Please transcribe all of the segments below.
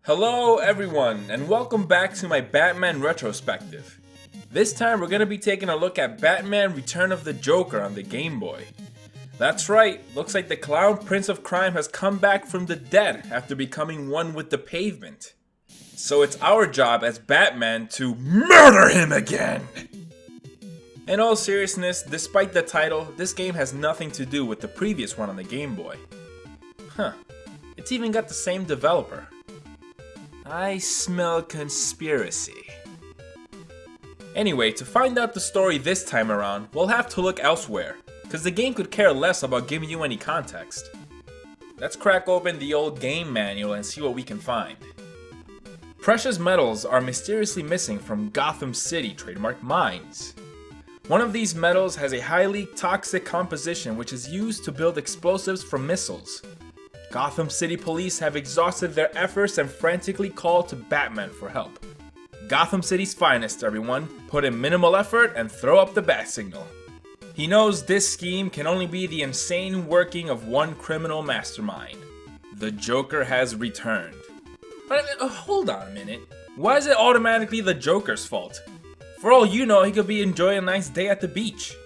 Hello everyone, and welcome back to my Batman retrospective. This time we're going to be taking a look at Batman Return of the Joker on the Game Boy. That's right, looks like the clown prince of crime has come back from the dead after becoming one with the pavement. So it's our job as Batman to murder him again! In all seriousness, despite the title, this game has nothing to do with the previous one on the Game Boy. It's even got the same developer. I smell conspiracy. Anyway, to find out the story this time around, we'll have to look elsewhere, because the game could care less about giving you any context. Let's crack open the old game manual and see what we can find. Precious metals are mysteriously missing from Gotham City trademark mines. One of these metals has a highly toxic composition which is used to build explosives for missiles. Gotham City police have exhausted their efforts and frantically called to Batman for help. Gotham City's finest, everyone. Put in minimal effort and throw up the bat signal. He knows this scheme can only be the insane working of one criminal mastermind. The Joker has returned. But hold on a minute. Why is it automatically the Joker's fault? For all you know, he could be enjoying a nice day at the beach.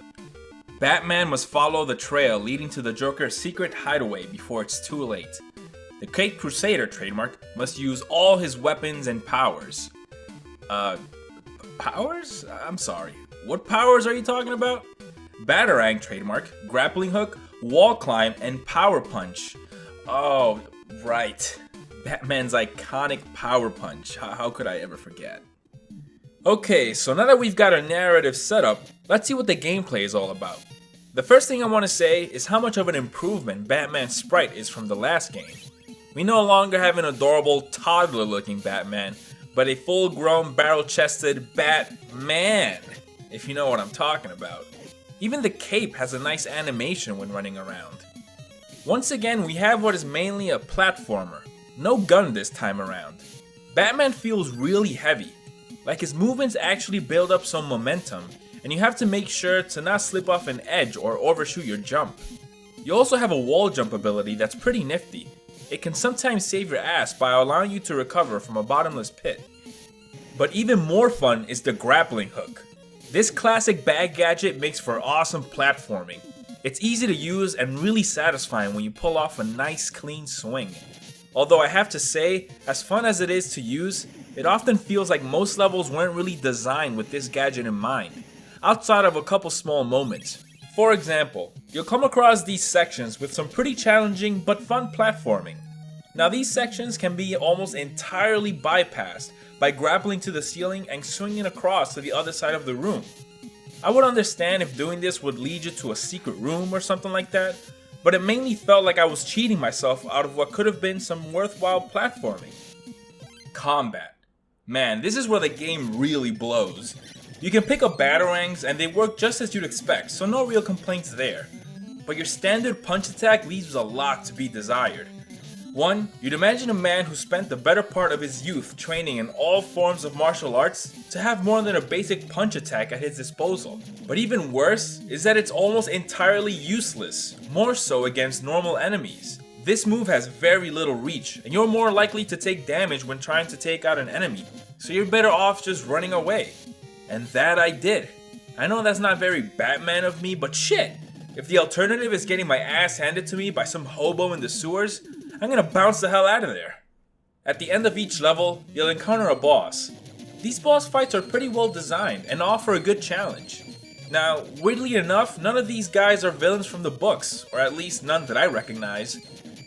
Batman must follow the trail leading to the Joker's secret hideaway before it's too late. The Caped Crusader trademark must use all his weapons and powers. Powers? I'm sorry. What powers are you talking about? Batarang trademark, grappling hook, wall climb, and power punch. Oh, right. Batman's iconic power punch. How could I ever forget? Okay, so now that we've got our narrative set up, let's see what the gameplay is all about. The first thing I want to say is how much of an improvement Batman's sprite is from the last game. We no longer have an adorable toddler-looking Batman, but a full-grown barrel-chested Batman, if you know what I'm talking about. Even the cape has a nice animation when running around. Once again, we have what is mainly a platformer. No gun this time around. Batman feels really heavy. Like his movements actually build up some momentum, and you have to make sure to not slip off an edge or overshoot your jump. You also have a wall jump ability that's pretty nifty. It can sometimes save your ass by allowing you to recover from a bottomless pit. But even more fun is the grappling hook. This classic bag gadget makes for awesome platforming. It's easy to use and really satisfying when you pull off a nice clean swing. Although I have to say, as fun as it is to use, it often feels like most levels weren't really designed with this gadget in mind, outside of a couple small moments. For example, you'll come across these sections with some pretty challenging but fun platforming. Now these sections can be almost entirely bypassed by grappling to the ceiling and swinging across to the other side of the room. I would understand if doing this would lead you to a secret room or something like that, but it mainly felt like I was cheating myself out of what could have been some worthwhile platforming. Combat. Man, this is where the game really blows. You can pick up batarangs and they work just as you'd expect, so no real complaints there. But your standard punch attack leaves a lot to be desired. One, you'd imagine a man who spent the better part of his youth training in all forms of martial arts to have more than a basic punch attack at his disposal. But even worse is that it's almost entirely useless, more so against normal enemies. This move has very little reach, and you're more likely to take damage when trying to take out an enemy, so you're better off just running away. And that I did. I know that's not very Batman of me, but shit! If the alternative is getting my ass handed to me by some hobo in the sewers, I'm gonna bounce the hell out of there. At the end of each level, you'll encounter a boss. These boss fights are pretty well designed and offer a good challenge. Now, weirdly enough, none of these guys are villains from the books, or at least none that I recognize.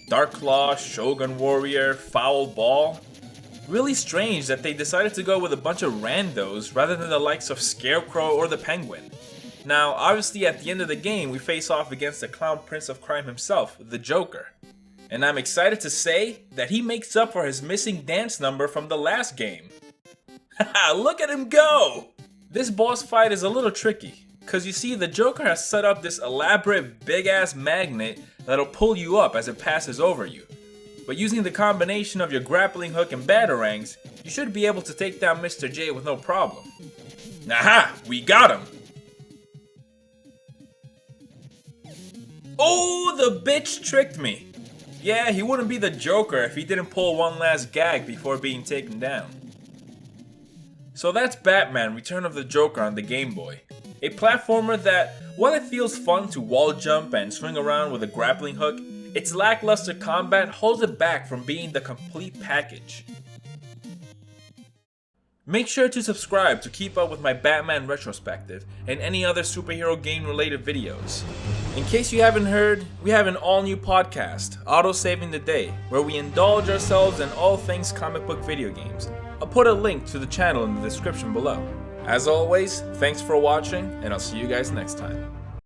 Darklaw, Shogun Warrior, Foul Ball. Really strange that they decided to go with a bunch of randos rather than the likes of Scarecrow or the Penguin. Now, obviously at the end of the game, we face off against the clown prince of crime himself, the Joker. And I'm excited to say that he makes up for his missing dance number from the last game. Haha, look at him go! This boss fight is a little tricky, cause you see the Joker has set up this elaborate big ass magnet that'll pull you up as it passes over you. But using the combination of your grappling hook and batarangs, you should be able to take down Mr. J with no problem. Aha! We got him! Oh, the bitch tricked me! Yeah, he wouldn't be the Joker if he didn't pull one last gag before being taken down. So that's Batman Return of the Joker on the Game Boy. A platformer that, while it feels fun to wall jump and swing around with a grappling hook, its lackluster combat holds it back from being the complete package. Make sure to subscribe to keep up with my Batman retrospective and any other superhero game related videos. In case you haven't heard, we have an all new podcast, Auto Saving the Day, where we indulge ourselves in all things comic book video games. I'll put a link to the channel in the description below. As always, thanks for watching, and I'll see you guys next time.